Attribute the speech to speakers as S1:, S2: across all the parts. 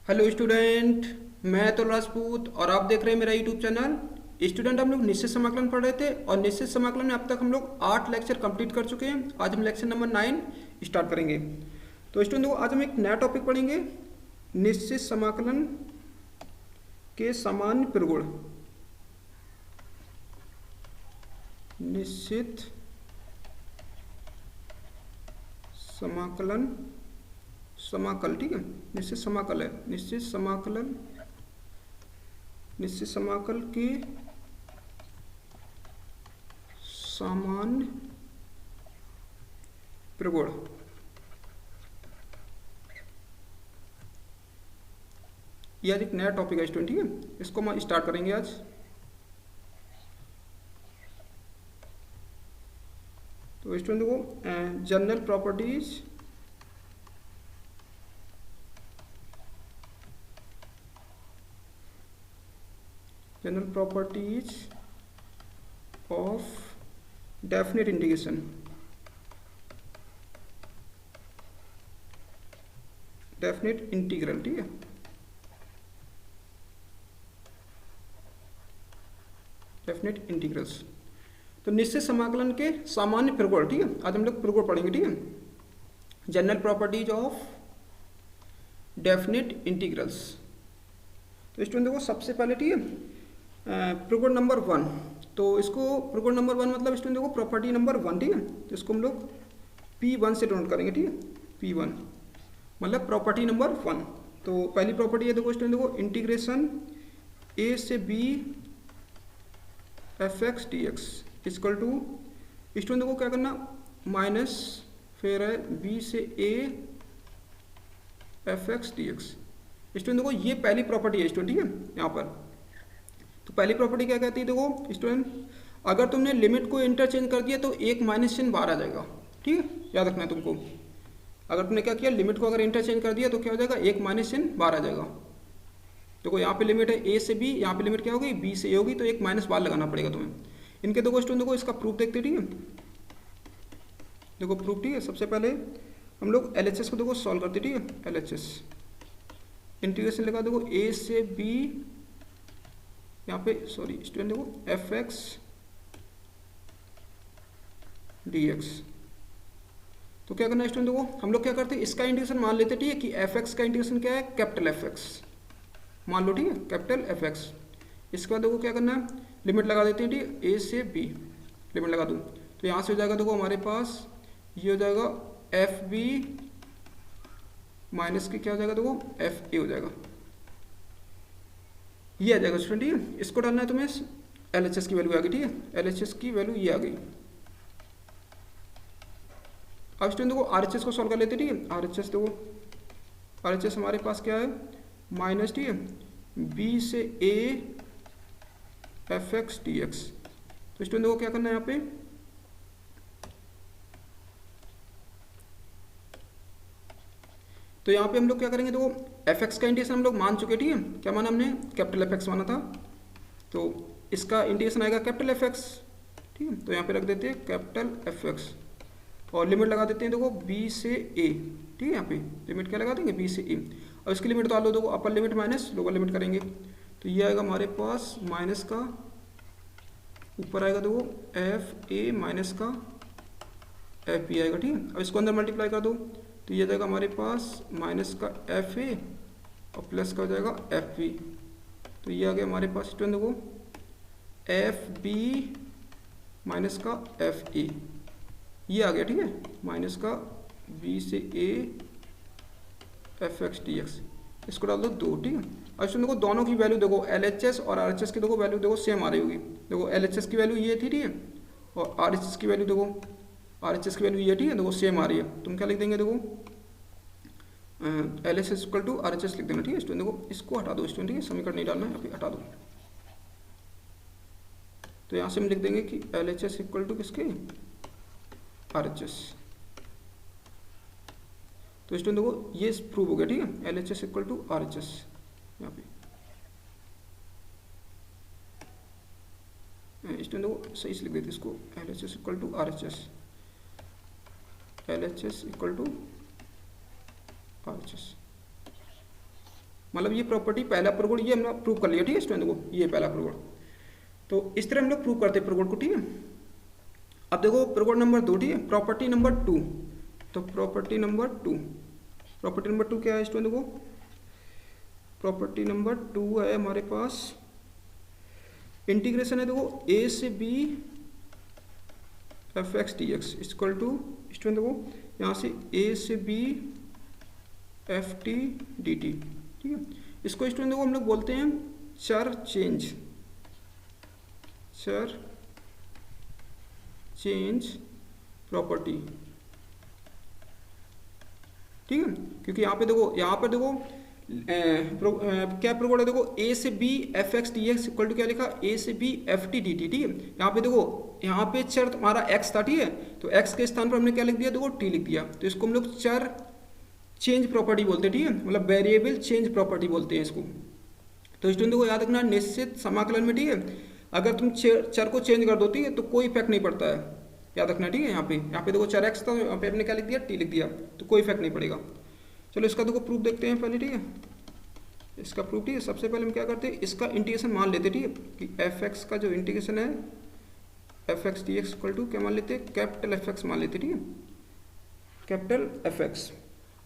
S1: Hello student. मैं अतुल राजपूत और आप देख रहे हैं मेरा यूट्यूब चैनल। स्टूडेंट, हम लोग निश्चित समाकलन पढ़ रहे थे और निश्चित समाकलन में अब तक हम लोग 8 लेक्चर कंप्लीट कर चुके हैं। आज हम लेक्चर नंबर 9 स्टार्ट करेंगे। तो स्टूडेंट, आज हम एक नया टॉपिक पढ़ेंगे, निश्चित समाकलन के सामान्य प्रगुण। निश्चित समाकलन समाकल, ठीक है, निश्चित समाकल है, निश्चित समाकलन, निश्चित समाकल के सामान्य प्रगुण। यह आज एक नया टॉपिक है स्टूडेंट, ठीक है, इसको हम स्टार्ट करेंगे आज। तो स्टूडेंट देखो, general properties of definite integration. Definite integral, ठीक है, डेफिनेट इंटीग्रल्स। तो निश्चित समाकलन के सामान्य प्रगुण, ठीक है, आज हम लोग प्रगुण पढ़ेंगे, ठीक है। General properties of definite integrals. तो स्टूडेंट देखो, सबसे पहले, ठीक है, प्रगुण नंबर 1। तो इसको प्रगुण नंबर 1 मतलब स्टूडेंट देखो प्रॉपर्टी नंबर 1, ठीक है, तो इसको हम लोग P1 से डिनोट करेंगे, ठीक है, P1 मतलब प्रॉपर्टी नंबर 1। तो पहली प्रॉपर्टी है, देखो स्टूडेंट देखो, इंटीग्रेशन A से B fx dx equal to, student देखो क्या करना, माइनस फिर है B से A fx dx। स्टूडेंट देखो ये पहली प्रॉपर्टी है स्टूडेंट, ठीक है, यहाँ पर। तो पहली प्रॉपर्टी क्या कहती है, देखो स्टूडेंट, अगर तुमने लिमिट को इंटरचेंज कर दिया तो एक माइनस चिन्ह बाहर आ जाएगा, ठीक है, याद रखना है तुमको। अगर तुमने क्या किया, लिमिट को अगर इंटरचेंज कर दिया तो क्या हो जाएगा, एक माइनस चिन्ह बाहर आ जाएगा। देखो यहाँ पे लिमिट है A से B, यहाँ पे लिमिट क्या होगी, B से A होगी, तो एक माइनस बाहर लगाना पड़ेगा तुम्हें। इनके देखो स्टूडेंट देखो, इसका प्रूफ देखते, ठीक है, देखो प्रूफ, ठीक है। सबसे पहले हम लोग LHS को देखो सॉल्व करते, ठीक है, LHS इंटीग्रेशन लगा, देखो A से B, यहाँ पे सॉरी स्टूडेंट देखो fx dx। तो क्या करना है स्टूडेंट देखो, हम लोग क्या करते हैं, इसका इंटीग्रेशन मान लेते, ठीक है, कि fx का इंटीग्रेशन क्या है, कैपिटल fx मान लो, ठीक है, कैपिटल fx। इसके बाद देखो क्या करना है, लिमिट लगा देते हैं, ठीक है, A से B लिमिट लगा दूँ, तो यहाँ से हो जाएगा देखो हमारे पास ये हो जाएगा fb माइनस के क्या हो जाएगा, देखो fa हो जाएगा, ये आ जाएगा स्टूडेंट, ठीक है। इसको डालना है तुम्हें, LHS की वैल्यू आ गई, ठीक है, LHS की वैल्यू ये आ गई। अब स्टूडेंट देखो RHS को सॉल्व कर लेते, ठीक है, RHS देखो, RHS हमारे पास क्या है, माइनस, ठीक है, B से A fx dx। तो स्टूडेंट देखो क्या करना है यहाँ पे, तो यहाँ पे हम लोग क्या करेंगे, देखो fx का इंटीग्रेशन हम लोग मान चुके, ठीक है, क्या माना हमने, कैपिटल fx माना था, तो इसका इंटीग्रेशन आएगा कैपिटल fx, ठीक है। तो यहाँ पे रख देते हैं कैपिटल fx और लिमिट लगा देते हैं, देखो B से A, ठीक है, यहाँ पे लिमिट क्या लगा देंगे, B से A। और इसकी लिमिट डाल दो, देखो upper limit minus lower limit करेंगे, तो ये आएगा हमारे पास माइनस का, ऊपर आएगा देखो FA माइनस का FB आएगा, ठीक है। अब इसको अंदर मल्टीप्लाई कर दो, तो ये जाएगा हमारे पास माइनस का FA और प्लस का हो जाएगा FB। तो ये आ गया हमारे पास स्टूडेंट देखो FB माइनस का FA, ये आ गया, ठीक है, माइनस का B से A fx dx। इसको डाल दो 2, ठीक है। अब इसमें देखो दोनों की वैल्यू देखो, LHS और RHS की देखो वैल्यू देखो सेम आ रही होगी। देखो LHS की वैल्यू ये थी, ठीक है, और RHS की वैल्यू देखो, RHS की वैल्यू ये, ठीक है, देखो सेम आ रही है। तुम क्या लिख देंगे, देखो LHS इक्वल टू RHS लिख देना, ठीक है स्टूडेंट। देखो इसको हटा दो स्टूडेंट, ठीक है, समीकरण नहीं डालना है, यहाँ पे हटा दो। तो यहाँ से हम लिख देंगे कि LHS इक्वल टू किसके, RHS। तो स्टूडेंट देखो ये प्रूव हो गया, ठीक है, LHS इक्वल टू RHS। यहाँ पे स्टूडेंट देखो सही से लिख देते इसको, LHS equal to RHS, LHS equal to RHS। मतलब ये प्रॉपर्टी पहला प्रगुण ये हमने प्रूव कर लिया, ठीक है स्टूडेंट को, ये पहला प्रगुण। तो इस तरह हम लोग प्रूव करते हैं प्रगुण को, ठीक है। अब देखो प्रगुण नंबर 2, ठीक है, प्रॉपर्टी नंबर 2। तो प्रॉपर्टी नंबर 2 क्या है स्टूडेंट को, प्रॉपर्टी नंबर 2 है हमारे पास इंटीग्रेशन है देखो ए से B F x D x equal to student देखो यहाँ से ए से B F T D T, ठीक है। इसको स्टूडेंट देखो हम लोग बोलते हैं चर चेंज प्रॉपर्टी, ठीक है। क्योंकि यहाँ पे देखो क्या प्रगुण है देखो ए से B F x D x equal to क्या लिखा, ए से B F T D T, ठीक है। यहाँ पे देखो यहाँ पे चर हमारा एक्स था, ठीक है, तो एक्स के स्थान पर हमने क्या लिख दिया देखो टी लिख दिया, तो इसको हम लोग चर चेंज प्रॉपर्टी बोलते हैं, ठीक है, मतलब वेरिएबल चेंज प्रॉपर्टी बोलते हैं इसको। तो स्टूडेंट को याद रखना निश्चित समाकलन में, ठीक है, अगर तुम चर को चेंज कर दो, ठीक है, तो कोई इफेक्ट नहीं पड़ता है, याद रखना, ठीक है। यहाँ पे देखो चर एक्स था, यहाँ पे हमने क्या लिख दिया टी लिख दिया, तो कोई इफेक्ट नहीं पड़ेगा। चलो इसका देखो प्रूफ देखते हैं पहले, ठीक है, इसका प्रूफ, ठीक है। सबसे पहले हम क्या करते हैं, इसका इंटीग्रेशन मान लेते हैं, ठीक है, कि एफ एक्स का जो इंटीग्रेशन है F x D x equal to क्या मान लेते हैं, कैपिटल एफ एक्स मान लेते हैं, ठीक है, कैपिटल एफ एक्स।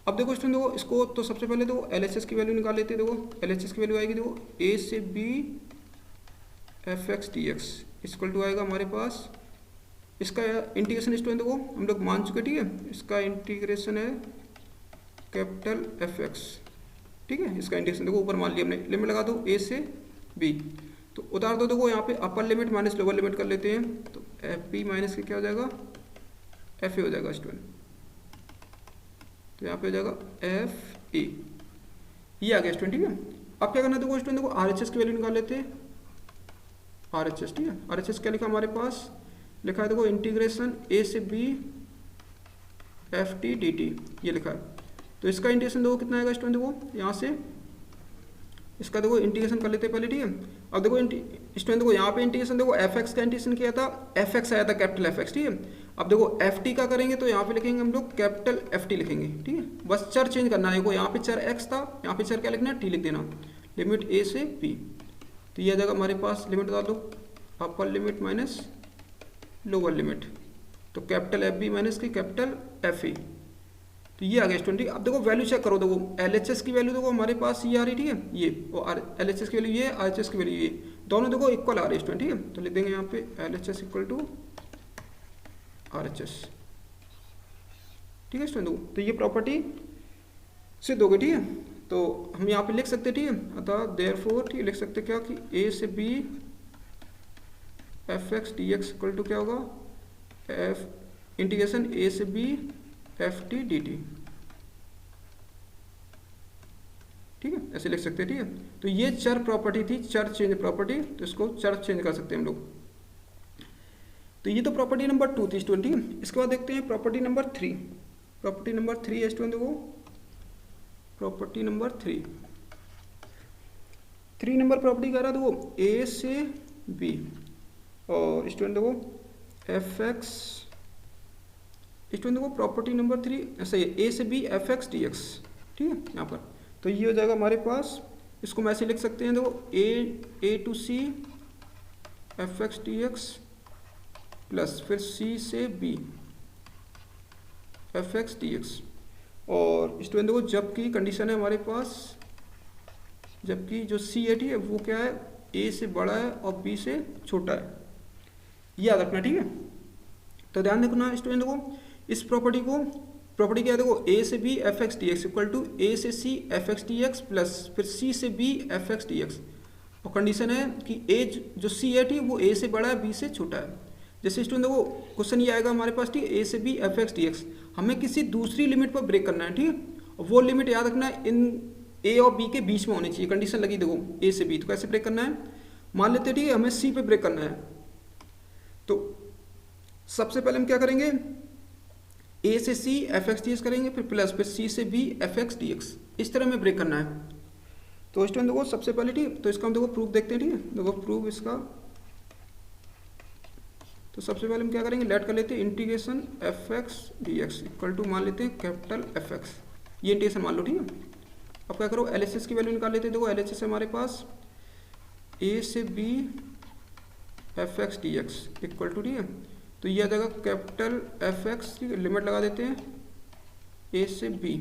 S1: अब देखो स्टूडेंट देखो इसको, तो सबसे पहले देखो एल एच एस की वैल्यू निकाल लेते हैं, देखो एल एच एस की वैल्यू आएगी देखो ए से B F x D x equal to आएगा हमारे पास, इसका इंटीग्रेशन स्टूडेंट देखो हम लोग मान चुके, ठीक है, इसका इंटीग्रेशन है कैपिटल एफ एक्स, ठीक है। इसका इंटीग्रेशन देखो ऊपर मान लिया हमने, लिमिट लगा दो ए से बी, तो उतार दो देखो यहाँ पे upper limit minus lower limit कर लेते हैं, तो एफ बी माइनस के क्या हो जाएगा एफ ए हो जाएगा स्टूडेंट, तो यहाँ पे हो जाएगा एफ ए, ये आ गया स्टूडेंट, ठीक है। अब क्या करना देखो स्टूडेंट देखो आर एच एस की वैल्यू निकाल लेते हैं, आर एच एस, ठीक है, आर एच एस क्या लिखा हमारे पास, लिखा है देखो इंटीग्रेशन ए से B F T D T, ये लिखा है। तो इसका इंटीग्रेशन देखो कितना आएगा स्टूडेंट देखो यहाँ से, इसका देखो इंटीग्रेशन कर लेते हैं पहले, ठीक है। अब देखो स्टूडेंट देखो यहाँ पे इंटीग्रेशन देखो एफ एक्स का इंटीग्रेशन किया था, एफ एक्स आया था कैपिटल एफ एक्स, ठीक है। अब देखो एफ टी का करेंगे तो यहाँ पे लिखेंगे हम लोग कैपिटल एफ टी लिखेंगे, ठीक है, बस चर चेंज करना है, देखो यहाँ पे चर एक्स था, यहाँ पे चर क्या लिखना है टी लिख देना, लिमिट ए से पी, तो ये आ जाएगा हमारे पास, लिमिट डाल दो upper limit minus lower limit, तो कैपिटल एफ बी माइनस की कैपिटल एफ ए, तो ये आ गया स्टूडेंट। अब देखो वैल्यू चेक करो, देखो एल एच एस की वैल्यू देखो हमारे पास ये आ रही, ठीक है, ये और एल एच एस की वैल्यू ये, आर एच एस की वैल्यू ये, दोनों देखो इक्वल आ रही है स्टूडेंट, ठीक है, तो लिख देंगे यहाँ पे L H S equal to R H S, ठीक है स्टूडेंट। तो ये प्रॉपर्टी सिद्ध हो गई, ठीक है, तो हम यहाँ पे लिख सकते हैं, ठीक है, अतः देयरफॉर, ठीक है, लिख सकते क्या कि ए से B F x D x equal to क्या होगा एफ इंटीग्रेशन ए से B F T D T, ठीक है, ऐसे लिख सकते हैं, ठीक है। तो ये चर प्रॉपर्टी थी, चर चेंज प्रॉपर्टी, तो इसको चर चेंज कर सकते हैं हम लोग। तो ये तो प्रॉपर्टी नंबर 2 थी स्टूडेंट, ठीक है। इसके बाद देखते हैं प्रॉपर्टी नंबर 3, प्रॉपर्टी नंबर 3 है स्टूडेंट देखो, प्रॉपर्टी नंबर 3 नंबर प्रॉपर्टी कह रहा देखो ए से बी और स्टूडेंट देखो एफ एक्स, स्टूडेंट देखो प्रॉपर्टी नंबर 3 सही है, ए से B F x D x, ठीक है, यहाँ पर, तो ये हो जाएगा हमारे पास, इसको हम ऐसे लिख सकते हैं देखो A to C F x D x plus फिर सी से B F x D x, और स्टूडेंट देखो जबकि कंडीशन है हमारे पास, जबकि जो सी है, ठीक है, वो क्या है ए से बड़ा है और बी से छोटा है, याद रखना, ठीक है। तो ध्यान रखना स्टूडेंट देखो इस प्रॉपर्टी को, प्रॉपर्टी क्या है देखो ए से B F x D x equal to A से C F x D x plus फिर सी से B F x D x, और कंडीशन है कि ए जो सी है, ठीक, वो ए से बड़ा है बी से छोटा है। जैसे स्टूडेंट देखो क्वेश्चन ये आएगा हमारे पास, ठीक, ए से B F x D X, हमें किसी दूसरी लिमिट पर ब्रेक करना है, ठीक है, और वो लिमिट याद रखना है इन ए और बी के बीच में होनी चाहिए, कंडीशन लगी देखो ए से बी, तो कैसे ब्रेक करना है, मान लेते हैं, ठीक है, हमें सी पे ब्रेक करना है, तो सबसे पहले हम क्या करेंगे ए से C F x D X करेंगे, फिर प्लस फिर सी से B F x D X, इस तरह हमें ब्रेक करना है। तो स्टूडेंट देखो सबसे पहले, ठीक, तो इसका हम देखो प्रूफ देखते हैं, ठीक है, देखो प्रूफ इसका, तो सबसे पहले हम क्या करेंगे लेट कर लेते हैं integration F x D x equal to मान लेते हैं कैपिटल एफ एक्स, ये इंटीग्रेशन मान लो, ठीक है। अब क्या करो, LHS की वैल्यू निकाल लेते हैं। देखो LHS है हमारे पास a से b fx dx equal to, ठीक है, तो ये आ जाएगा कैपिटल fx, ठीक है, लिमिट लगा देते हैं a से b।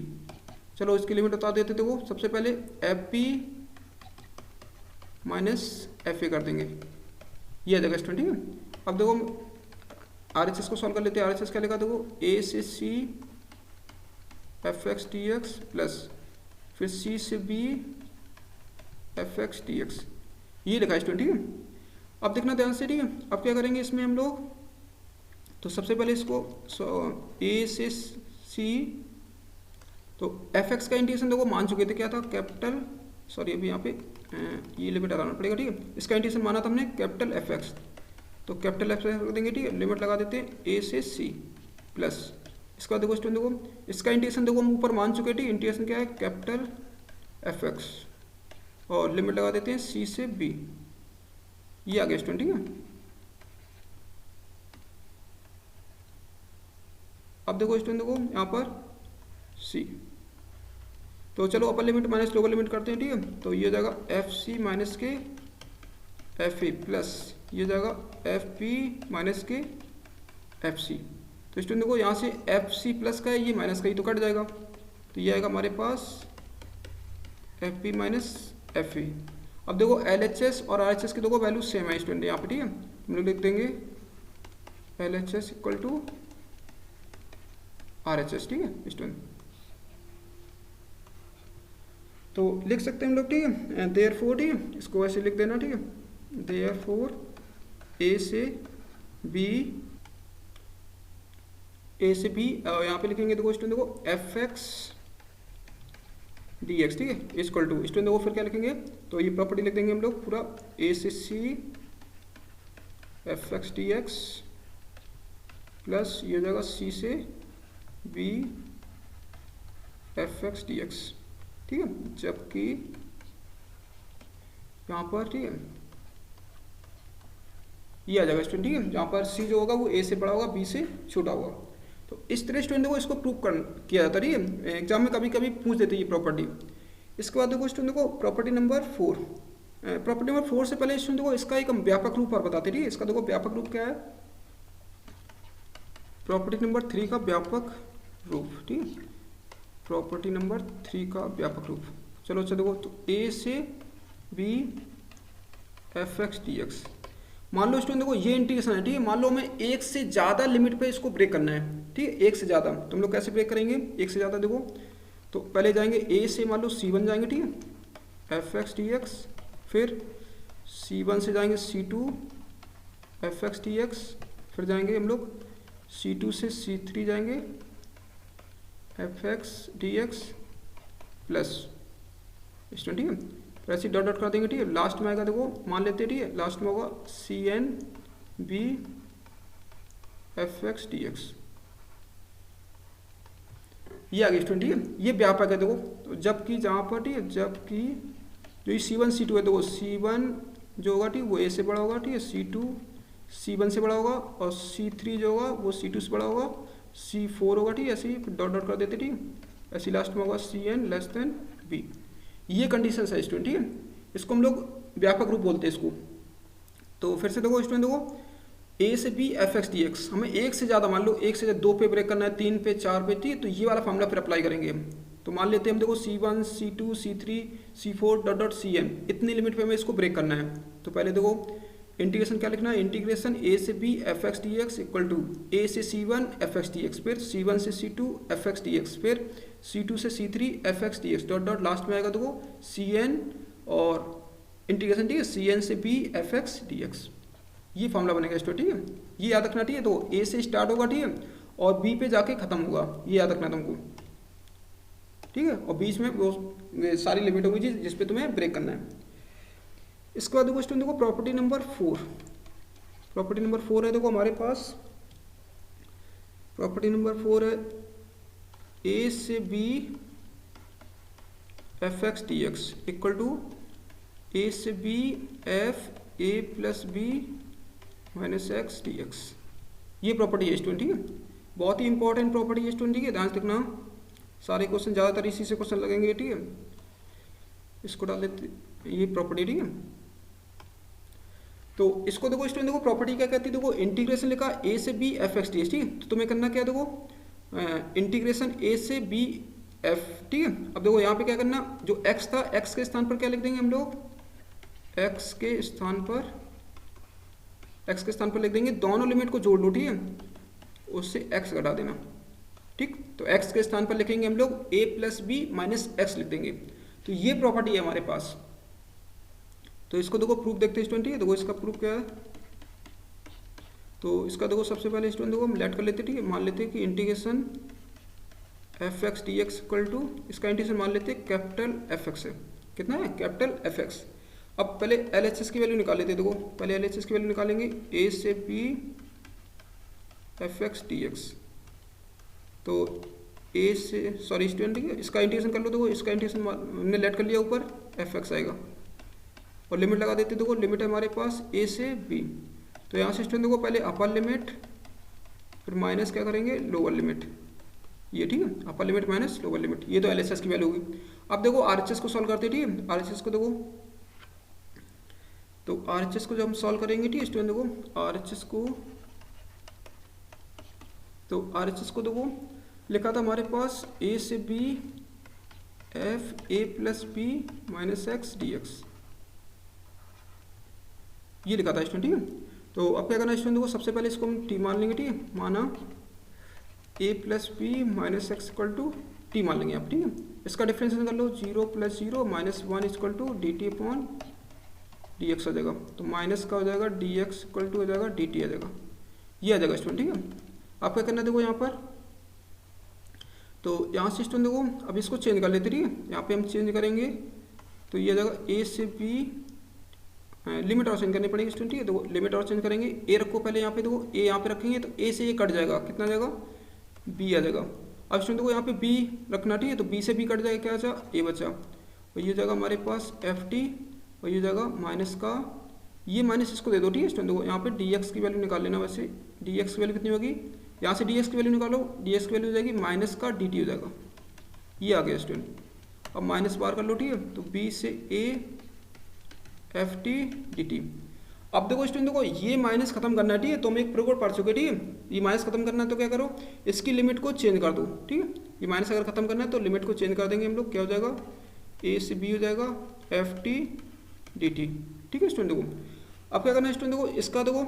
S1: चलो इसकी लिमिट बता देते थे। वो सबसे पहले fb माइनस fa कर देंगे, ये आ जाएगा स्टूडेंट, ठीक है। अब देखो RHS को सॉल्व कर लेते हैं। RHS क्या लिखा, देखो a से c fx dx प्लस फिर c से b fx dx, ये लिखा है स्टूडेंट, ठीक है। अब देखना ध्यान से, ठीक है। अब क्या करेंगे इसमें हम लोग, तो सबसे पहले इसको a से c, तो fx का इंटीग्रेशन देखो मान चुके थे, क्या था, कैपिटल, सॉरी अभी यहाँ पे ये लिमिट लगाना पड़ेगा, ठीक है। इसका इंटीग्रेशन माना था हमने कैपिटल fx, तो कैपिटल एफ रख देंगे, ठीक है, लिमिट लगा देते हैं a से c प्लस, इसका देखो स्टूडेंट देखो इसका इंटीग्रेशन देखो हम ऊपर मान चुके थे, इंटीग्रेशन क्या है, कैपिटल fx और लिमिट लगा देते हैं c से b, ये आ गया स्टूडेंट, ठीक है। अब देखो स्टूडेंट देखो यहाँ पर c, तो चलो upper limit minus lower limit करते हैं, ठीक है, तो ये हो जाएगा एफ सी माइनस के एफ ए प्लस ये जाएगा एफ पी माइनस के एफ सी। तो स्टूडेंट देखो यहाँ से एफ सी प्लस का है, ये माइनस का ही तो कट जाएगा, तो ये आएगा हमारे पास f p minus f e. अब देखो एल एच एस और आर एच एस की देखो वैल्यू सेम है स्टूडेंट यहाँ पे, ठीक है, हम लोग लिख देंगे L H S equal to R H S, ठीक है स्टूडेंट, तो लिख सकते हैं हम लोग, ठीक है, देयरफॉर, ठीक है, इसको ऐसे लिख देना, ठीक है, देयरफॉर ए से बी यहाँ पे लिखेंगे देखो स्टूडेंट देखो एफ एक्स डी एक्स, ठीक है, इक्वल टू स्टूडेंट देखो फिर क्या लिखेंगे, तो ये प्रॉपर्टी लिख देंगे हम लोग पूरा ए से C F x D x plus ये हो जाएगा सी से B F x D x, ठीक है, जबकि यहाँ पर, ठीक है, ये आ जाएगा स्टूडेंट, ठीक है, जहाँ पर सी जो होगा वो ए से बड़ा होगा, बी से छोटा होगा। तो इस तरह स्टूडेंट देखो इसको प्रूव किया जाता है, ठीक है, एग्जाम में कभी कभी पूछ देते हैं ये प्रॉपर्टी। इसके बाद देखो स्टूडेंट देखो प्रॉपर्टी नंबर 4, प्रॉपर्टी नंबर 4 से पहले स्टूडेंट देखो इसका एक हम व्यापक रूप और बताते हैं, ठीक है, इसका देखो व्यापक रूप क्या है, प्रॉपर्टी नंबर 3 का व्यापक रूप, ठीक है, प्रॉपर्टी नंबर 3 का व्यापक रूप। चलो अच्छा देखो, तो ए से B F x D X, मान लो स्टूडेंट देखो ये इंटीग्रेशन है, ठीक है, मान लो हमें एक से ज़्यादा लिमिट पे इसको ब्रेक करना है, ठीक है, एक से ज़्यादा, तो हम लोग कैसे ब्रेक करेंगे एक से ज़्यादा, देखो तो पहले जाएंगे ए से मान लो C1 जाएंगे, ठीक है, एफ एक्स डी एक्स, फिर C1 से जाएंगे C2 F x D x, फिर जाएंगे हम लोग C2 से C3 जाएंगे F x D x plus student, ठीक है, फिर ऐसे डॉट डॉट कर देंगे, ठीक है, लास्ट में आएगा देखो मान लेते हैं, ठीक है, लास्ट में होगा CN B F x D x, ये आ गया स्टूडेंट, ठीक है, ये व्यापक है देखो, तो जबकि जहाँ पर, ठीक है, जबकि जो ये C1 C2 है देखो C1 जो होगा, ठीक है, वो A से बड़ा होगा, ठीक है, C2 C1 से बड़ा होगा और C3 जो होगा वो C2 से बड़ा होगा, C4 होगा, ठीक है, ऐसे ही डॉट डॉट कर देते, ठीक है, ऐसे लास्ट में होगा CN लेस देन B। ये कंडीशन है स्टूडेंट, ठीक है, इसको हम लोग व्यापक रूप बोलते हैं इसको। तो फिर से देखो स्टूडेंट देखो ए से B F x D X, हमें एक से ज़्यादा, मान लो एक से ज़्यादा 2 पे ब्रेक करना है, 3 पे 4 पे, ठीक है, तो ये वाला फॉर्मूला फिर अप्लाई करेंगे हम। तो मान लेते हैं हम देखो C1 C2 C3 C4 dot dot CN, इतनी लिमिट पे हमें इसको ब्रेक करना है। तो पहले देखो इंटीग्रेशन क्या लिखना है, इंटीग्रेशन ए से B F x D x equal to A से C1 F x D x, फिर C1 से C2 F x D x, फिर C2 से C3 F x D x dot dot last में आएगा देखो CN और इंटीग्रेशन, ठीक है, CN से B F x D x, ये फॉर्मूला बनेगा स्टूडेंट, ठीक है, ये याद रखना, ठीक है, तो ए से स्टार्ट होगा, ठीक है, और बी पे जाके खत्म होगा, ये याद रखना तुमको, ठीक है, और बीच में वो सारी लिमिट होगी जिस पे तुम्हें ब्रेक करना है। इसके बाद देखो स्टूडेंट देखो प्रॉपर्टी नंबर 4, प्रॉपर्टी नंबर 4 है देखो हमारे पास, प्रॉपर्टी नंबर 4 है ए से B F x D x equal to A से B F A plus B minus x D x, ये प्रॉपर्टी है स्टूडेंट, ठीक है, बहुत ही इंपॉर्टेंट प्रॉपर्टी है स्टूडेंट, ठीक है, ध्यान से देखना, सारे क्वेश्चन ज़्यादातर इसी से क्वेश्चन लगेंगे, ठीक है। इसको डाल देते, ये प्रॉपर्टी, ठीक है। तो इसको देखो स्टूडेंट, देखो प्रॉपर्टी क्या कहती है, देखो इंटीग्रेशन लिखा ए से B F x D S, ठीक है। तो तुम्हें करना क्या, देखो इंटीग्रेशन ए से बी एफ, ठीक है। अब देखो यहाँ पे क्या करना, जो एक्स था एक्स के स्थान पर क्या लिख देंगे हम लोग, एक्स के स्थान पर लिख देंगे, दोनों लिमिट को जोड़ लो, ठीक है, उससे एक्स घटा देना, ठीक। तो एक्स के स्थान पर लिखेंगे हम लोग ए प्लस बी माइनस एक्स लिख देंगे। तो ये प्रॉपर्टी है हमारे पास। तो इसको देखो प्रूफ देखते हैं स्टूडेंट, ठीक है। देखो इसका प्रूफ क्या है, तो इसका देखो सबसे पहले स्टूडेंट देखो हम लेट कर लेते हैं, ठीक है। मान लेते हैं कि integration F x D x equal to, इसका इंटीग्रेशन मान लेते हैं कैपिटल एफ एक्स है, कितना है, कैपिटल एफ एक्स। अब पहले एल एच एस की वैल्यू निकाल लेते हैं, देखो पहले एल एच एस की वैल्यू निकालेंगे, ए से B F x D X. तो ए से, सॉरी स्टूडेंट, ठीक है, इसका इंटीग्रेशन कर लो, देखो इसका इंटीग्रेशन हमने लेट कर लिया, ऊपर एफ एक्स आएगा और लिमिट लगा देते, देखो लिमिट है हमारे पास ए से बी। तो यहाँ से स्टूडेंट देखो पहले अपर लिमिट, फिर माइनस क्या करेंगे, लोअर लिमिट, ये, ठीक है, upper limit minus lower limit, ये तो एल एच एस की वैल्यू होगी। अब देखो आर एच एस को सॉल्व करते हैं, ठीक है। आर एच एस को देखो, तो आर एच एस को जब हम सॉल्व करेंगे, ठीक है स्टूडेंट, देखो आर एच एस को, तो आर एच एस को देखो लिखा था हमारे पास ए से B F A plus B minus x D x, ये लिखा था स्टूडेंट, ठीक है। तो अब क्या करना है स्टूडेंट, देखो सबसे पहले इसको हम टी मान लेंगे, ठीक है, माना A plus B minus x equal to T मान लेंगे आप, ठीक है। इसका डिफ्रेंशिएशन कर लो, 0 plus 0 minus 1 equal to d t upon d x आ जाएगा। तो माइनस का हो जाएगा डी एक्स इक्वल टू हो जाएगा डी टी आ जाएगा, ये आ जाएगा स्टूडेंट, ठीक है। आप क्या करना है, देखो यहाँ पर, तो यहाँ से स्टूडेंट देखो अब इसको चेंज कर लेते, ठीक है। यहाँ पे हम चेंज करेंगे तो ये आ जाएगा ए से बी, लिमिट और चेंज करनी पड़ेगी स्टूडेंट, ठीक है। देखो लिमिट और चेंज करेंगे, ए रखो पहले यहाँ पे, देखो ए यहाँ पे रखेंगे तो ए से ये कट जाएगा, कितना आ जाएगा, बी आ जाएगा। अब स्टूडेंट देखो यहाँ पे बी रखना, ठीक है, तो बी से बी कट जाएगा, क्या बचा, ए बचा, और ये जाएगा हमारे पास एफ टी, और ये जाएगा माइनस का, ये माइनस इसको दे दो, ठीक है स्टूडेंट। देखो यहाँ पे डी एक्स की वैल्यू निकाल लेना, वैसे डी एक्स की वैल्यू कितनी होगी, यहाँ से डी एक्स की वैल्यू निकालो, डी एक्स की वैल्यू हो जाएगी माइनस का डी टी हो जाएगा, ये आ गया स्टूडेंट। अब माइनस बार कर लो, ठीक है, तो बी से A F T D T. अब देखो स्टूडेंट देखो ये माइनस खत्म करना है, ठीक है, तो हम एक प्रोग्राम पढ़ चुके, ठीक है। ये माइनस खत्म करना है तो क्या करो, इसकी लिमिट को चेंज कर दो, ठीक है। ये माइनस अगर खत्म करना है तो लिमिट को चेंज कर देंगे हम लोग, क्या हो जाएगा, ए से बी हो जाएगा एफ टी डी टी, ठीक है स्टूडेंट। देखो अब क्या करना है स्टूडेंट, देखो इसका देखो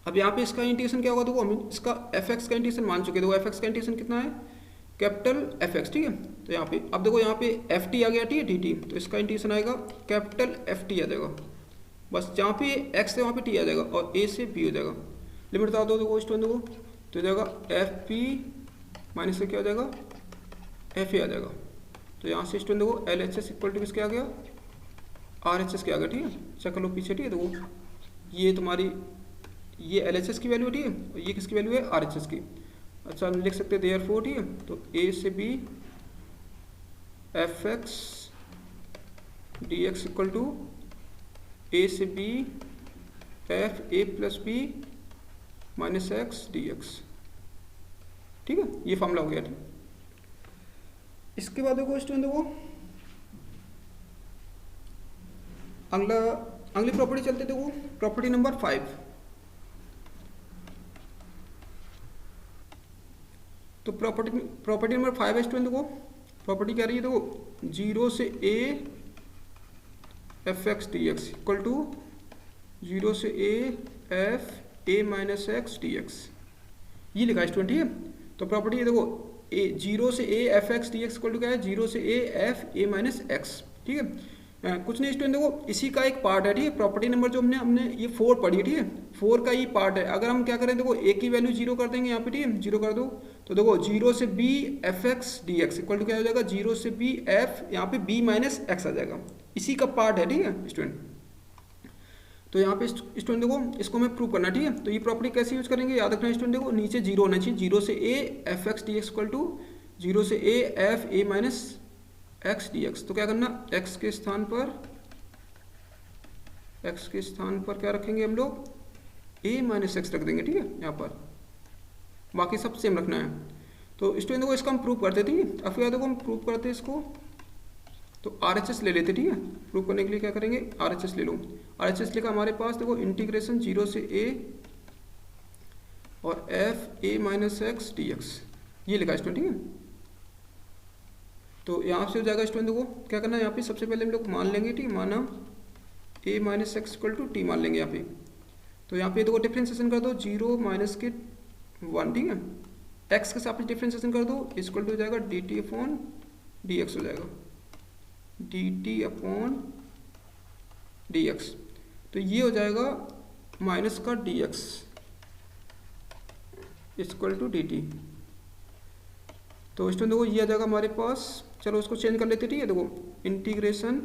S1: अब यहाँ पे इसका इंटीग्रेशन क्या होगा, देखो हम इसका एफ एक्स का इंटीग्रेशन मान चुके, देखो एफ एक्स का इंटीग्रेशन कितना है, कैपिटल एफ एक्स, ठीक है। तो यहाँ पे अब देखो यहाँ पे एफ टी आ गया, ठीक है, डी टी, तो इसका इंटीग्रेशन आएगा कैपिटल एफ टी आ जाएगा, बस जहाँ पे एक्स है वहाँ पे टी आ जाएगा, और ए से बी हो जाएगा, लिमिट बता दो देखो स्टूडेंट, देखो तो जाएगा एफ पी माइनस से क्या हो जाएगा, एफ ए आ जाएगा। तो यहाँ से स्टूडेंट देखो L H S equal to किसके आ गया, आर एच एस के आ गया, ठीक है। चेक लो पीछे, ठीक है, देखो ये तुम्हारी ये एल एच एस की वैल्यू, ठीक है, और ये किसकी वैल्यू है, आर एच एस की। अच्छा हम लिख सकते हैं देयरफॉर, ठीक है, तो ए से B F x D x equal to A से B F A plus B minus x D x, ठीक है, ये फॉर्मूला हो गया, ठीक। इसके बाद देखो स्टूडेंट देखो अगली प्रॉपर्टी चलते, देखो प्रॉपर्टी नंबर 5। तो प्रॉपर्टी नंबर 5 है स्टूडेंट, देखो प्रॉपर्टी क्या रही है, देखो 0 से A F x D x equal to 0 से ए F A minus x D x, ये लिखा है स्टूडेंट, ठीक है। तो प्रॉपर्टी देखो ए 0 से A F x D x equal to क्या है, 0 से ए एफ ए माइनस एक्स, ठीक है। कुछ नहीं स्टूडेंट, देखो इसी का एक पार्ट है, ठीक है। प्रॉपर्टी नंबर जो हमने ये 4 पढ़ी है, ठीक है, 4 का ही पार्ट है। अगर हम क्या करें, देखो ए की वैल्यू 0 कर देंगे यहाँ पे, ठीक है, 0 कर दो, तो देखो 0 से B F x D x equal to क्या हो जाएगा, 0 से बी एफ, यहाँ पे बी माइनस एक्स आ जाएगा, इसी का पार्ट है, ठीक है स्टूडेंट। तो यहाँ पे स्टूडेंट देखो इसको हमें प्रूव करना, ठीक है। तो ये प्रॉपर्टी कैसे यूज करेंगे, याद रखना स्टूडेंट, देखो नीचे 0 होना चाहिए, 0 से A F x D x equal to 0 से ए F A minus x D X. तो क्या करना, एक्स के स्थान पर क्या रखेंगे हम लोग, ए माइनस एक्स रख देंगे, ठीक है, यहाँ पर, बाकी सब सेम रखना है। तो स्टूडेंट देखो इसको हम प्रूव करते, ठीक है। अब क्या देखो हम प्रूव करते हैं इसको, तो RHS ले लेते, ठीक है। प्रूव करने के लिए क्या करेंगे, RHS ले लो। RHS लिखा हमारे पास, देखो इंटीग्रेशन 0 से a और f a minus x D x, ये लिखा स्टूडेंट, ठीक है। तो यहाँ से हो जाएगा स्टूडेंट, देखो क्या करना है यहाँ पे, सबसे पहले हम लोग मान लेंगे, ठीक, माना a minus x equal to T मान लेंगे यहाँ पे। तो यहाँ पे देखो डिफ्रेंसिएशन कर दो 0 माइनस के 1, ठीक है। x के साथ डिफ्रेंसिएशन कर दो, इक्वल टू हो जाएगा dt अपॉन dx हो जाएगा, dt अपॉन dx। तो ये हो जाएगा माइनस का dx इक्वल टू dt। तो स्टूडेंट देखो ये आ जाएगा हमारे पास, चलो उसको चेंज कर लेते, ठीक है। देखो इंटीग्रेशन,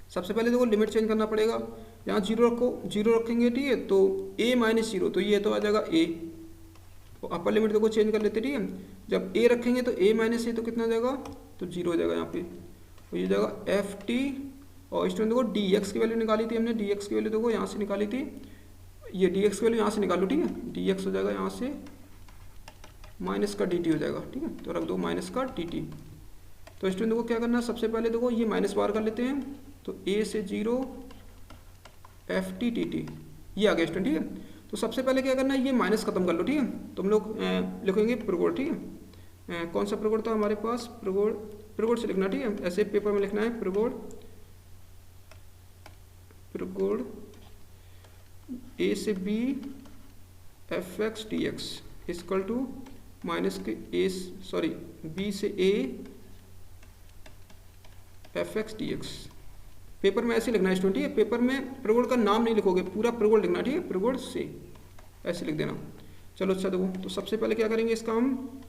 S1: सबसे पहले देखो लिमिट चेंज करना पड़ेगा। यहाँ 0 रखो, 0 रखेंगे, ठीक है, तो a माइनस 0, तो ये तो आ जाएगा a। तो अपर लिमिट देखो चेंज कर लेते, ठीक है। जब a रखेंगे तो a माइनस a तो कितना जाएगा, तो 0 हो जाएगा यहाँ पे। तो ये जाएगा एफ टी, और स्टूडेंट देखो dx की वैल्यू निकाली थी हमने, dx की वैल्यू देखो यहाँ से निकाली थी, ये dx की वैल्यू यहाँ से निकालो, ठीक है। dx हो जाएगा यहाँ से माइनस का dt हो जाएगा, ठीक है। तो रख दो माइनस का dt। तो स्टूडेंट देखो क्या करना है, सबसे पहले देखो ये माइनस बार कर लेते हैं, तो a से 0 एफ टी टी टी, ये आ गया स्टूडेंट, ठीक है। तो सबसे पहले क्या करना है, ये माइनस खत्म कर लो, ठीक है। तुम लोग लिखेंगे प्रगुण, ठीक है। कौन सा प्रगुण था हमारे पास, प्रगुण, प्रगुण से लिखना, ठीक है। ऐसे पेपर में लिखना है प्रगुण, प्रगुण a से b F x D x equal to minus के a, सॉरी b से a F x D X. Paper में ऐसे लिखना है स्टूडेंट, ठीक है। पेपर में प्रगुण का नाम नहीं लिखोगे, पूरा प्रगुण लिखना, ठीक है, प्रगुण से ऐसे लिख देना। चलो अच्छा देखो, तो सबसे पहले क्या करेंगे, इसका हम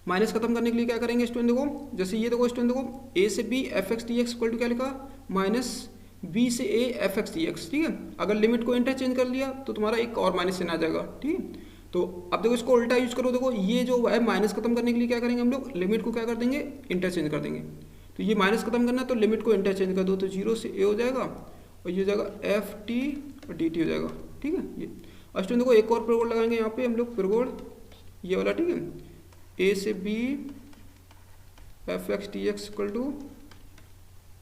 S1: माइनस खत्म करने के लिए क्या करेंगे स्टूडेंट, देखो जैसे ये देखो स्टूडेंट, देखो a से b F x D x equal to क्या लिखा, माइनस b से a F x D x, ठीक है। अगर लिमिट को इंटरचेंज कर लिया तो तुम्हारा एक और माइनस चिन्ह आ जाएगा, ठीक है। तो अब देखो इसको उल्टा यूज करो, देखो ये जो है माइनस खत्म करने के लिए क्या करेंगे हम लोग, लिमिट को क्या कर देंगे, इंटरचेंज कर देंगे। तो ये माइनस खत्म करना तो लिमिट को इंटरचेंज कर दो, तो 0 से a हो जाएगा, और ये हो जाएगा एफ टी और डी टी हो जाएगा, ठीक है। ये अब स्टूडेंट देखो एक और प्रगुण लगाएंगे यहाँ पे हम लोग, प्रगुण ये वाला, ठीक है। a से b F x D x equal to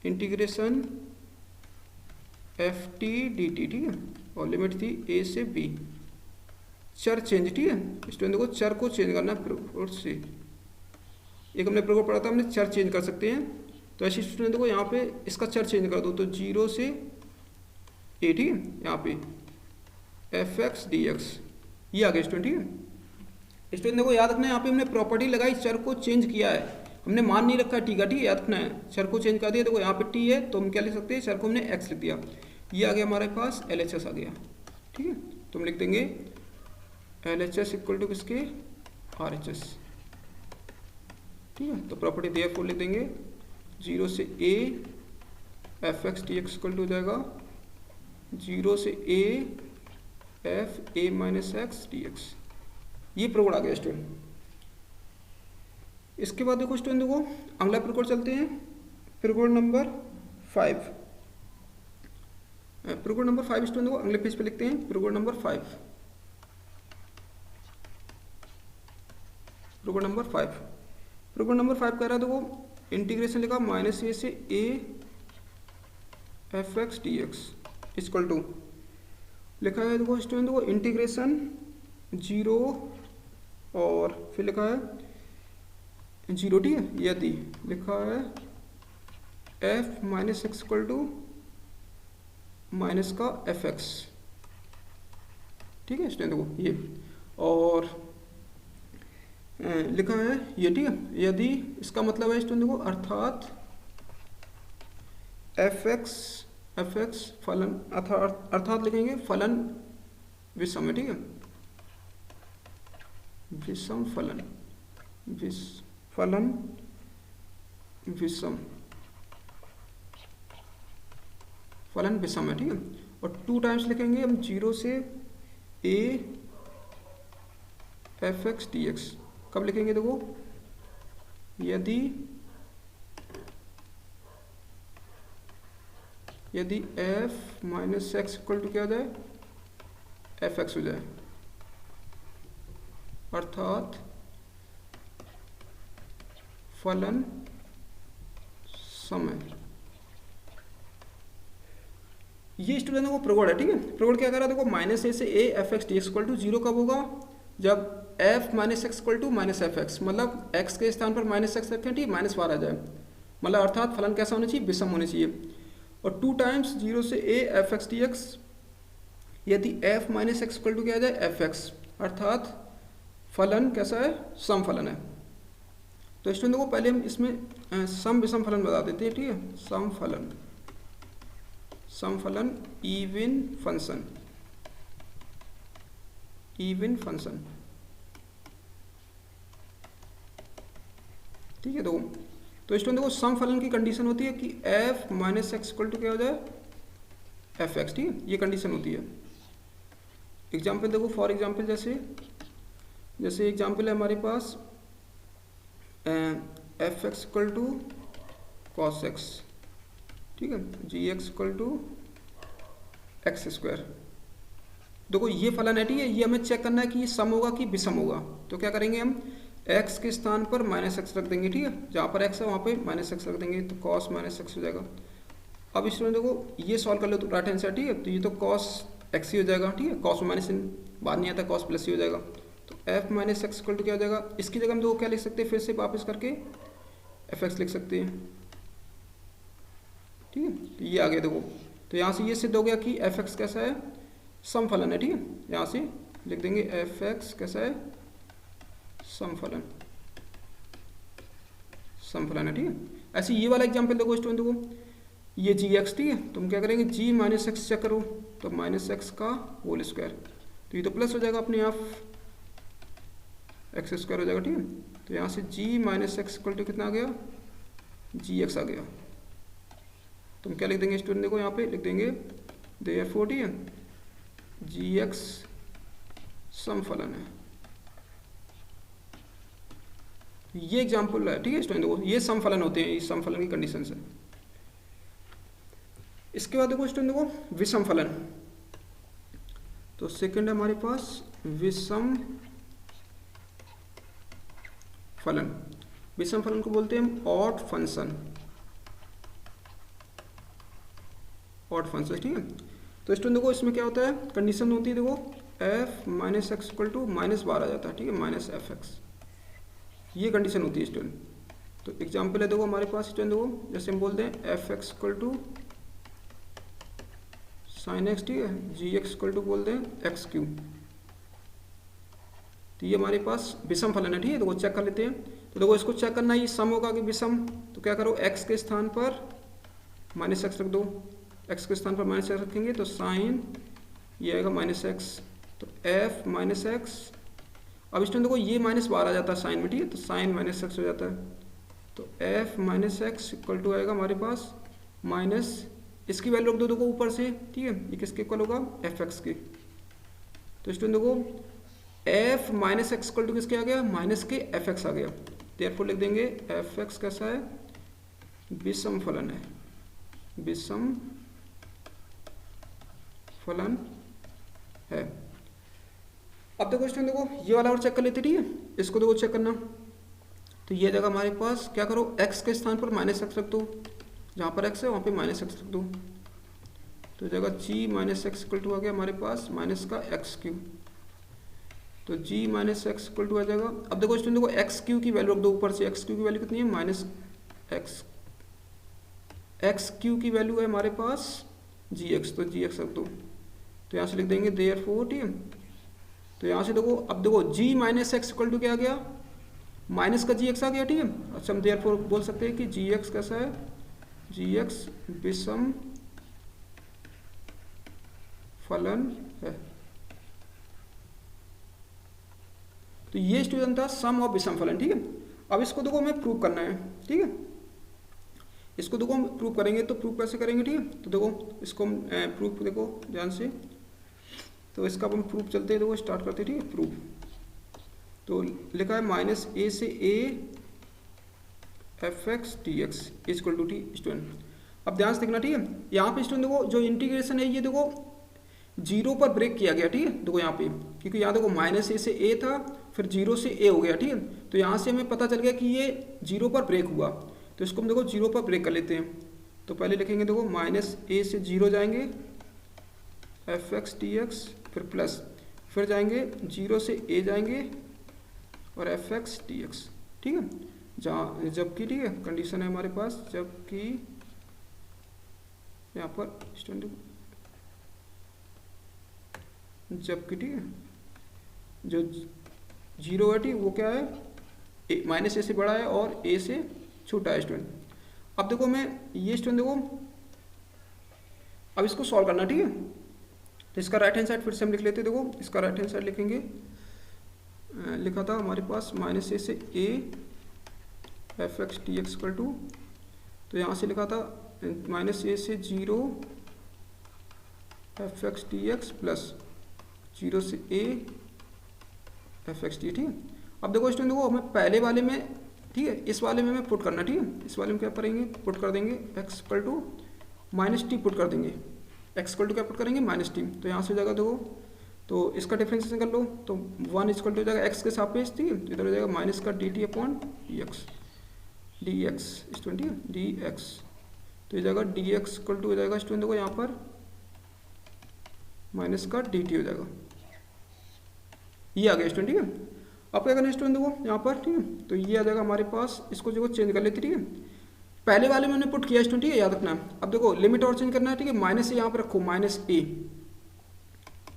S1: integration F T D T, ठीक है। और लिमिट थी a से b, चर चेंज, ठीक है। स्टूडेंट देखो चर को चेंज करना है प्रगुण से, एक हमने प्रगुण पढ़ा था, हमने चर चेंज कर सकते हैं। तो ऐसे स्टूडेंट को यहाँ पे इसका चर चेंज कर दो, तो 0 से a, ठीक है, यहाँ पे एफ एक्स डी एक्स, ये आ गया स्टूडेंट, ठीक है। स्टूडेंट देखो याद रखना है, यहाँ पे हमने प्रॉपर्टी लगाई, चर को चेंज किया है, हमने मान नहीं रखा, ठीक है, याद रखना है। चर को चेंज कर दिया, देखो यहाँ पे t है तो हम क्या लिख सकते हैं, चर को हमने x लिख दिया, ये आ गया हमारे पास LHS आ गया, ठीक है। तो हम लिख देंगे LHS इक्वल टू किसके, RHS, ठीक है। तो प्रॉपर्टी देयरफॉर लिख देंगे 0 से a F x D x equal to हो जाएगा 0 से a F a minus x D x, ये प्रगुण आ गया स्टूडेंट। इसके बाद देखो स्टूडेंट, देखो अगला प्रगुण चलते हैं, प्रगुण नंबर 5। प्रगुण नंबर 5 स्टूडेंट देखो अगले पेज पे लिखते हैं, प्रगुण नंबर 5, प्रगुण नंबर 5। प्रगुण नंबर 5 कह रहा है, देखो इंटीग्रेशन लिखा माइनस a से a F x D x equal to लिखा है, देखो स्टूडेंट देखो इंटीग्रेशन 0 और फिर लिखा है 0, ठीक है, यदि लिखा है f minus x equal to minus का एफ एक्स, ठीक है स्टूडेंट देखो ये, और लिखा है ये, ठीक है, यदि इसका मतलब है स्टूडेंट देखो अर्थात एफ एक्स फलन, अर्थात लिखेंगे फलन विषम है, ठीक है, विषम फलन, फलन विषम, फलन विषम है, ठीक है। और 2 टाइम्स लिखेंगे हम 0 से a F x D X, कब लिखेंगे देखो, यदि f minus x equal to क्या हो जाए, एफ एक्स हो जाए, अर्थात फलन सम है। ये स्टूडेंट को प्रगुण है, ठीक है। प्रगुण क्या कर रहा है, देखो माइनस ए से A F x D x equal to zero कब होगा, जब F minus x equal to minus F X, मतलब एक्स के स्थान पर माइनस एक्स रखें, ठीक, माइनस बार आ जाए, मतलब अर्थात फलन कैसा होना चाहिए, विषम होना चाहिए। और 2 टाइम्स जीरो से A F x D x, यदि f minus x equal to क्या आ जाए एफ एक्स, अर्थात फलन कैसा है, सम फलन है। तो स्टूडेंट को पहले हम इसमें सम विषम फलन बता देते हैं, ठीक है। सम फलन, सम फलन इवन फंक्शन, इवन फंक्शन, ठीक है। तो स्टूडेंट देखो सम फलन की कंडीशन होती है कि f minus x equal to क्या हो जाए एफ एक्स, ठीक है, ये कंडीशन होती है। एग्जाम्पल देखो, फॉर एग्जाम्पल जैसे एग्जाम्पल है हमारे पास f x equal to cos x, ठीक है, g x equal to x square. देखो ये फलन है, ठीक है, ये हमें चेक करना है कि ये सम होगा कि विषम होगा। तो क्या करेंगे हम, x के स्थान पर माइनस एक्स रख देंगे, ठीक है, जहाँ पर x है वहाँ पे माइनस एक्स रख देंगे, तो कॉस माइनस एक्स हो जाएगा। अब स्टूडेंट देखो ये सॉल्व कर लो तो राइट हैंड साइड, ठीक है, तो ये तो कॉस एक्स ही हो जाएगा, ठीक है, कॉस माइनस बाद नहीं आता, कॉस प्लस ही हो जाएगा। तो f minus x equal to क्या हो जाएगा, इसकी जगह हम देखो क्या लिख सकते हैं, फिर से वापस करके एफ एक्स लिख सकते हैं, ठीक है। तो ये आ गया देखो, तो यहाँ से ये सिद्ध हो गया कि एफ एक्स कैसा है, सम फलन है, ठीक है। यहाँ से लिख देंगे एफ एक्स कैसा है, सम फलन, सम फलन है, ठीक है। ऐसे ये वाला एग्जांपल देखो स्टूडेंट, देखो ये जी एक्स, ठीक है, तो हम क्या करेंगे जी माइनस एक्स चेक करो, तो माइनस एक्स का होल स्क्वायर, तो ये तो प्लस हो जाएगा अपने आप, एक्स स्क्वायर हो जाएगा, ठीक है। तो यहाँ से जी माइनस एक्स इक्वल टू कितना आ गया, जी एक्स आ गया। तो हम क्या लिख देंगे स्टूडेंट, देखो यहाँ पे लिख देंगे देयरफॉर, ठीक है, जी एक्स सम फलन है। ये एग्जाम्पल है, ठीक है स्टूडेंट, देखो ये सम फलन होते हैं, इस सम फलन की कंडीशन से। इसके बाद देखो स्टूडेंट देखो विषम फलन, तो सेकंड है हमारे पास विषम फलन। विषम फलन को बोलते हैं हम ऑड फंक्शन, ऑड फंक्शन, ठीक है। तो स्टूडेंट देखो इसमें क्या होता है, कंडीशन होती है देखो f minus x equal to minus बार आ जाता है, ठीक है, माइनस एफ एक्स, ये कंडीशन होती है स्टूडेंट। तो एग्जाम्पल है देखो हमारे पास स्टूडेंट, देखो जैसे हम बोलते हैं f x equal to sine x, ठीक है, जी एक्स इक्वल टू बोलते हैं एक्स क्यू। तो ये हमारे पास विषम फलन है, ठीक है, तो वो चेक कर लेते हैं। तो देखो इसको चेक करना है ये सम होगा कि विषम, तो क्या करो एक्स के स्थान पर माइनस एक्स रख दो, एक्स के स्थान पर माइनस एक्स रखेंगे तो साइन ये आएगा माइनस एक्स, तो एफ माइनस एक्स। अब स्टूडेंट देखो ये माइनस बार आ जाता है साइन में, ठीक है, तो साइन माइनस एक्स हो जाता है, तो f minus x equal to आएगा हमारे पास माइनस, इसकी वैल्यू रख दो देखो ऊपर से, ठीक है, ये किसके इक्वल होगा एफ एक्स के। तो स्टूडेंट देखो f minus x equal to किसके आ गया, माइनस के एफ एक्स आ गया, देयरफॉर लिख देंगे एफ एक्स कैसा है, विषम फलन है, विषम फलन है। अब देखो स्टूडेंट देखो ये वाला और चेक कर लेते, ठीक है, इसको देखो चेक करना। तो ये जगह हमारे पास क्या करो x के स्थान पर माइनस एक्स रख दो, जहाँ पर x है वहाँ पे माइनस एक्स रख दो, तो जगह g minus x equal to आ गया हमारे पास माइनस का एक्स क्यू, तो g minus x equal to आ जाएगा। अब देखो स्टूडेंट देखो एक्स क्यू की वैल्यू रख दो ऊपर से, एक्स क्यू की वैल्यू कितनी है माइनस एक्स, एक्स क्यू की वैल्यू है हमारे पास जी एक्स, तो जी एक्स रख दो, तो यहाँ से लिख देंगे देयरफॉर, ठीक है। तो यहाँ से देखो अब देखो g minus x equal to क्या आ गया, माइनस का जी एक्स आ गया, ठीक है। अच्छा हम देयरफॉर बोल सकते हैं कि जी एक्स कैसा है, जी एक्स विषम फलन है। तो ये स्टूडेंट था सम ऑफ विषम फलन, ठीक है। अब इसको देखो हमें प्रूव करना है, ठीक है, इसको देखो हम प्रूव करेंगे, तो प्रूव कैसे करेंगे, ठीक है। तो देखो इसको हम प्रूफ देखो ध्यान से, तो इसका हम प्रूफ चलते हैं, देखो स्टार्ट करते हैं, ठीक है, प्रूफ। तो लिखा है माइनस ए से A F x D x equal to t student. अब ध्यान से देखना, ठीक है, यहाँ पे स्टूडेंट देखो जो इंटीग्रेशन है ये देखो जीरो पर ब्रेक किया गया, ठीक है, देखो यहाँ पे, क्योंकि यहाँ देखो माइनस ए से ए था, फिर जीरो से ए हो गया, ठीक है। तो यहाँ से हमें पता चल गया कि ये जीरो पर ब्रेक हुआ, तो इसको हम देखो 0 पर ब्रेक कर लेते हैं। तो पहले लिखेंगे देखो माइनस ए से 0 जाएंगे एफ एक्स टी एक्स, फिर प्लस, फिर जाएंगे 0 से ए जाएंगे और एफ एक्स टी एक्स। ठीक है, जहाँ जबकि ठीक है कंडीशन है हमारे पास, जबकि यहाँ पर जबकि ठीक है जो 0 है ठीक वो क्या है माइनस ए से बड़ा है और ए से छोटा है स्टूडेंट। अब देखो मैं ये स्टूडेंट देखो अब इसको सॉल्व करना ठीक है। तो इसका राइट हैंड साइड फिर से हम लिख लेते हैं। देखो इसका राइट हैंड साइड लिखेंगे, लिखा था हमारे पास माइनस ए से A F x t x equal to, तो यहाँ से लिखा था माइनस ए से 0 f x t x plus 0 से ए एफ एक्स टी। ठीक है, अब देखो स्टूडेंट देखो हमें पहले वाले में ठीक है, इस वाले में हमें पुट करना ठीक है। इस वाले में क्या करेंगे, पुट कर देंगे x equal to minus t put कर देंगे, एक्स इक्वल टू क्या पुट करेंगे माइनस टी। तो यहाँ से हो जाएगा देखो, तो इसका डिफ्रेंसिएशन कर लो, तो 1 इक्वल टू हो जाएगा एक्स के सापेक्ष ठीक है, इधर हो जाएगा माइनस का D t upon d x, D x student ठीक है, डी एक्स। तो ये जाएगा डी एक्स इक्वल टू हो जाएगा स्टूडेंट देखो यहाँ पर माइनस का डी टी हो जाएगा, ये आ गया स्टूडेंट ठीक है। अब क्या करना है स्टूडेंट देखो यहाँ पर ठीक है, तो ये आ जाएगा हमारे पास, इसको जो चेंज कर लेते ठीक है। पहले वाले में हमने पुट किया स्टूडेंट ठीक है, याद रखना। अब देखो लिमिट और चेंज करना है ठीक है, माइनस ए यहाँ पर रखो माइनस ए,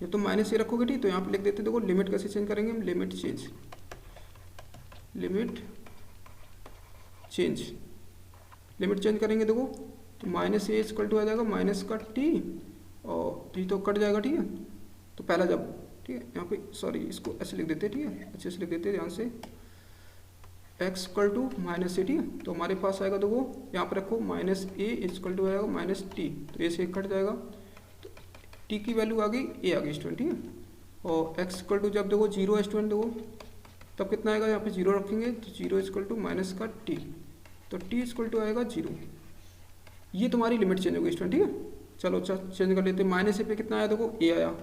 S1: ये तो माइनस ए रखोगे ठीक, तो यहाँ पे लिख देते देखो लिमिट कैसे चेंज करेंगे हम, limit change, limit change, limit change करेंगे देखो, तो माइनस ए इक्वल टू आ जाएगा माइनस का टी और टी तो कट जाएगा ठीक है। तो पहला जब ठीक है यहाँ पे सॉरी इसको ऐसे लिख देते हैं ठीक है, अच्छे से लिख देते हैं ध्यान से, एक्स इक्वल टू माइनस ए ठीक है। तो हमारे पास आएगा देखो यहाँ पर रखो माइनस ए इक्वल टू आएगा माइनस टी, तो ए से कट जाएगा, तो टी की वैल्यू आ गई ए आ गई स्टूडेंट ठीक है। और एक्स इक्वल टू जब देखो 0 है स्टूडेंट देखो, तब कितना आएगा, यहाँ पे 0 रखेंगे तो 0 इक्वल टू माइनस का टी, तो टी इक्वल टू आएगा 0। ये तुम्हारी लिमिट चेंज हो गई स्टूडेंट ठीक है। चलो अच्छा चेंज कर लेते हैं, माइनस ए पे कितना आया देखो ए आया,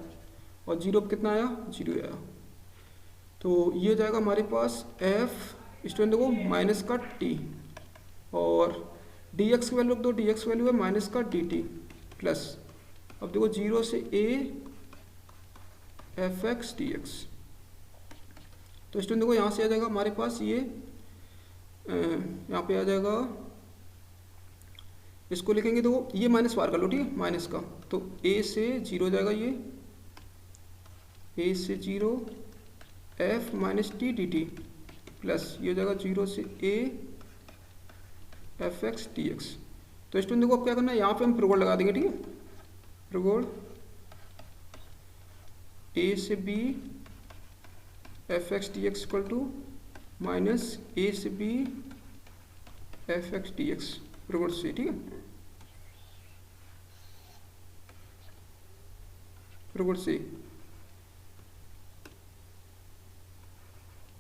S1: और 0 पे कितना आया 0 आया, तो ये हो जाएगा हमारे पास एफ स्टूडेंट देखो माइनस का टी, और डी एक्स की वैल्यू रख दो, डी एक्स वैल्यू है माइनस का डी टी प्लस, अब देखो 0 से A F x D X. तो स्टूडेंट देखो यहाँ से आ जाएगा हमारे पास ये यहाँ पे आ जाएगा, इसको लिखेंगे देखो ये माइनस बार कर लो ठीक है माइनस का, तो ए से 0 जाएगा, ये ए से 0 F minus T D T plus ये हो जाएगा 0 से A F x t x. तो स्टूडेंट देखो अब क्या करना है, यहाँ पे हम प्रगोड़ लगा देंगे ठीक है, प्रगोड़ ए से B F x t x equal to minus ए से B F x t x प्रगोड़ से ठीक है, प्रगोड़ से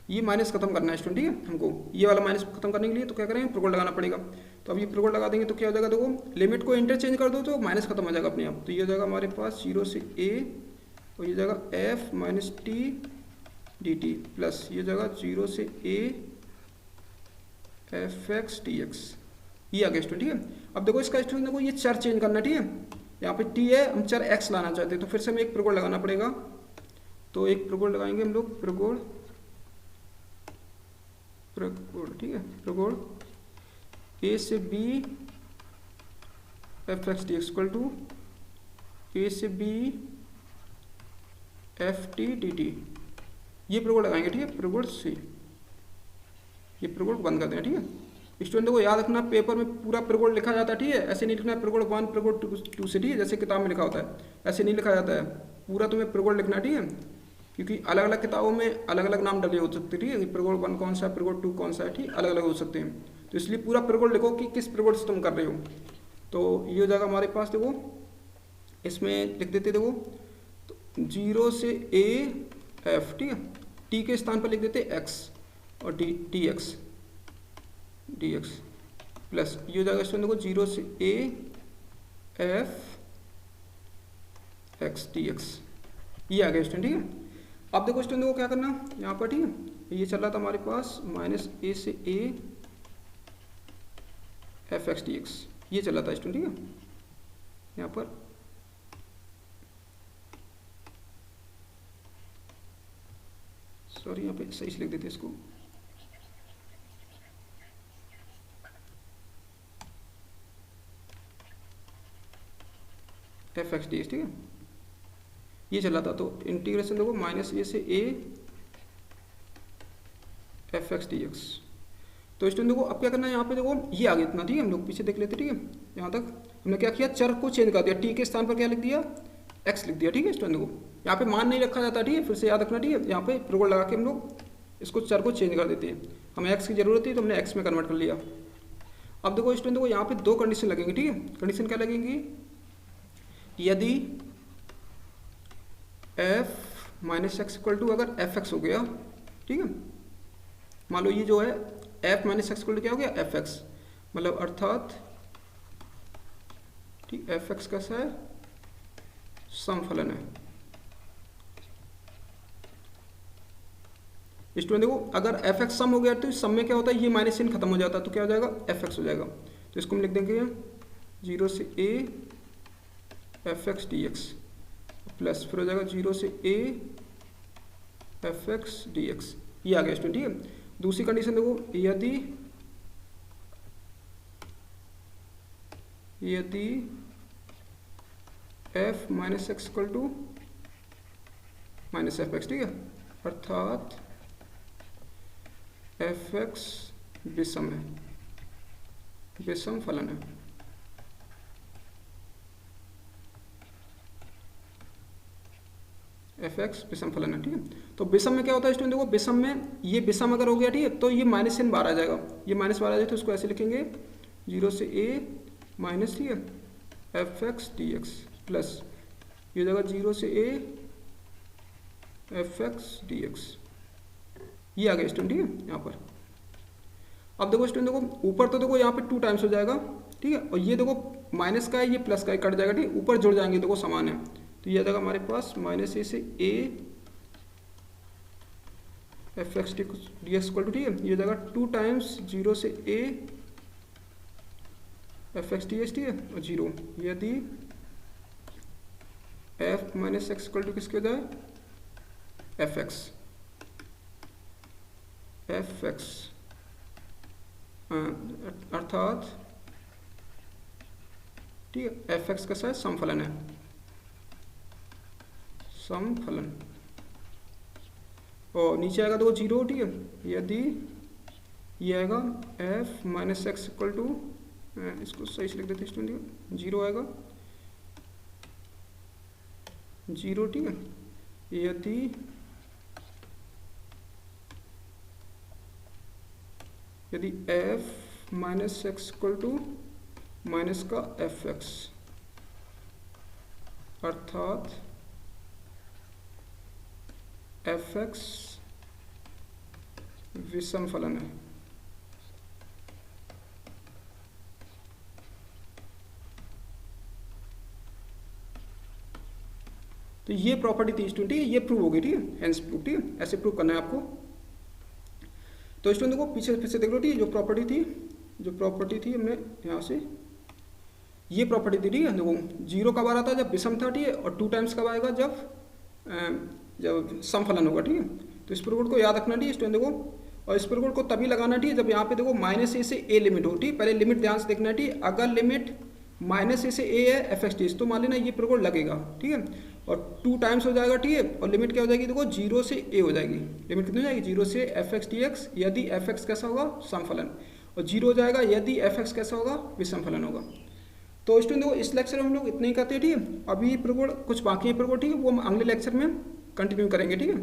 S1: ये माइनस खत्म करना है स्टूडेंट ठीक है। हमको ये वाला माइनस खत्म करने के लिए तो क्या करेंगे प्रगोड़ लगाना पड़ेगा। तो अब ये प्रगोड़ लगा देंगे तो क्या हो जाएगा देखो, लिमिट को इंटरचेंज कर दो तो माइनस खत्म हो जाएगा अपने आप। तो ये हो जाएगा हमारे पास 0 से ए और ये जाएगा F minus T D T plus ये जाएगा 0 से A F x t x, ये आ गया स्टूडेंट ठीक है। अब देखो इसका स्टूडेंट देखो ये चर चेंज करना ठीक है, यहाँ पे टी है हम चर एक्स लाना चाहते हैं, तो फिर से हमें एक प्रगोड़ लगाना पड़ेगा। तो एक प्रगोड़ लगाएंगे हम लोग, प्रगोड़ ठीक है, प्रगोड़ ए से B F x t x equal to A से B F T D T, ये प्रगोड़ लगाएंगे ठीक है, प्रगोड़ से ये प्रगोड़ बंद कर देना ठीक है। स्टूडेंट को याद रखना पेपर में पूरा प्रगोड़ लिखा जाता है ठीक है, ऐसे नहीं लिखना है प्रगोड़ 1 प्रगोड़ 2 से ठीक है, जैसे किताब में लिखा होता है ऐसे नहीं लिखा जाता है, पूरा तुम्हें प्रगोड़ लिखना ठीक है, क्योंकि अलग अलग किताबों में अलग अलग नाम डले हो सकते हैं ठीक है, प्रगोड़ 1 कौन सा है प्रगोड़ 2 कौन सा है ठीक, अलग अलग हो सकते हैं। तो इसलिए पूरा प्रगोड़ लिखो कि किस प्रगोड़ से तुम कर रहे हो। तो ये हो जाएगा हमारे पास देखो, इसमें लिख देते देखो तो 0 से ए एफ ठीक है, टी के स्थान पर लिख देते एक्स और डी एक्स प्लस ये हो जाएगा स्टूडेंट देखो 0 से A F x t x, ये आ गया स्टूडेंट ठीक है। अब देखो स्टूडेंट को क्या करना यहाँ पर ठीक है, ये चल रहा था हमारे पास माइनस ए से A F x D x, ये चला था स्टूडेंट। ठीक है, यहाँ पर सॉरी, यहाँ पे सही से लिख देते इसको, एफ एक्स डी एक्स। ठीक है, ये चला था। तो इंटीग्रेशन देखो माइनस ए से A F x D X. तो स्टूडेंट देखो अब क्या करना है, यहाँ पे देखो ये आ गया इतना। ठीक है, हम लोग पीछे देख लेते। ठीक है, यहाँ तक हमने क्या किया, चर को चेंज कर दिया, टी के स्थान पर क्या लिख दिया, एक्स लिख दिया। ठीक है स्टूडेंट देखो यहाँ पे मान नहीं रखा जाता। ठीक है, फिर से याद रखना। ठीक है, यहाँ पे प्रोग्राम लगा के हम लोग इसको चर को चेंज कर देते हैं। हमें एक्स की जरूरत थी तो हमने एक्स में कन्वर्ट कर लिया। अब देखो स्टूडेंट देखो यहाँ पे दो कंडीशन लगेंगी। ठीक है, कंडीशन क्या लगेंगी, यदि f minus x equal to अगर एफ एक्स हो गया। ठीक है, मान लो ये जो है f minus x equal to क्या हो गया, एफ एक्स, मतलब अर्थात ठीक एफ एक्स कैसा है, समफलन है। स्टूडेंट देखो अगर एफ एक्स सम हो गया तो इस सम में क्या होता है, ये माइनस साइन खत्म हो जाता है तो क्या हो जाएगा, एफ एक्स हो जाएगा। तो इसको हम लिख देंगे 0 से a F x D x plus फिर हो जाएगा 0 से a F x D x, ये आ गया स्टूडेंट। ठीक है, दूसरी कंडीशन देखो, यदि f minus x equal to minus F x. ठीक है, अर्थात एफ एक्स विषम है, विषम फलन है। एफ एक्स विषम फलन है। ठीक है, तो विषम में क्या होता है स्टूडेंट देखो, विषम में ये विषम अगर हो गया ठीक है तो ये माइनस साइन बाहर आ जाएगा, ये माइनस बाहर आ जाए तो इसको ऐसे लिखेंगे 0 से a माइनस ठीक है F x D x plus ये हो जाएगा 0 से a F x D x, ये आ गया स्टूडेंट। ठीक है, यहाँ पर अब देखो स्टूडेंट देखो ऊपर तो देखो यहाँ पे 2 टाइम्स हो जाएगा। ठीक है, और ये देखो माइनस का है, ये प्लस का है, कट जाएगा। ठीक है, ऊपर जुड़ जाएंगे देखो समान है, तो ये आ जाएगा हमारे पास माइनस ए से a F x D x equal to ठीक है, ये हो जाएगा 2 टाइम्स 0 से a F x D x. ठीक है, और 0 यदि f minus x equal to किसके हो जाए, एफ एक्स अर्थात ठीक है एफ एक्स कैसा है, समफलन है, समफलन। और नीचे आएगा देखो 0। ठीक है, यदि ये आएगा f minus x equal to, इसको सही से लिख देते स्टूडेंट, 0 आएगा 0। ठीक है, यदि f minus x equal to minus का एफ एक्स अर्थात एफ एक्स विषम फलन है। तो ये प्रॉपर्टी थी स्टूडेंट, ठीक है, ये प्रूव हो गई। ठीक है, हेंस प्रूव। ठीक है, ऐसे प्रूव करना है आपको। तो स्टूडेंट देखो पीछे फिर से देख लो। ठीक है, जो प्रॉपर्टी थी हमने यहाँ से ये प्रॉपर्टी थी। ठीक है, देखो 0 कब आ रहा था, जब विषम था। ठीक है, और 2 टाइम्स कब आएगा, जब समफलन होगा। ठीक है, तो इस प्रूव को याद रखना। ठीक है स्टूडेंट देखो, और इस प्रूव को तभी लगाना ठीक है जब यहाँ पे देखो माइनस ए से ए लिमिट हो। ठीक, पहले लिमिट ध्यान से देखना। ठीक, अगर लिमिट माइनस ए से ए है एफ एक्स टी तो मान लेना ये प्रूव लगेगा। ठीक है, और 2 टाइम्स हो जाएगा। ठीक है, और लिमिट क्या हो जाएगी देखो 0 से ए हो जाएगी। लिमिट कितनी हो जाएगी, 0 से एफ एक्स डी एक्स यदि एफ एक्स कैसा होगा, समफलन, और 0 हो जाएगा यदि एफ एक्स कैसा होगा, विषम फलन होगा। तो स्टूडेंट देखो इस लेक्चर में हम लोग इतना ही करते हैं। ठीक है, अभी प्रूव कुछ बाकी है प्रूव। ठीक है, वो हम अगले लेक्चर में कंटिन्यू करेंगे। ठीक है।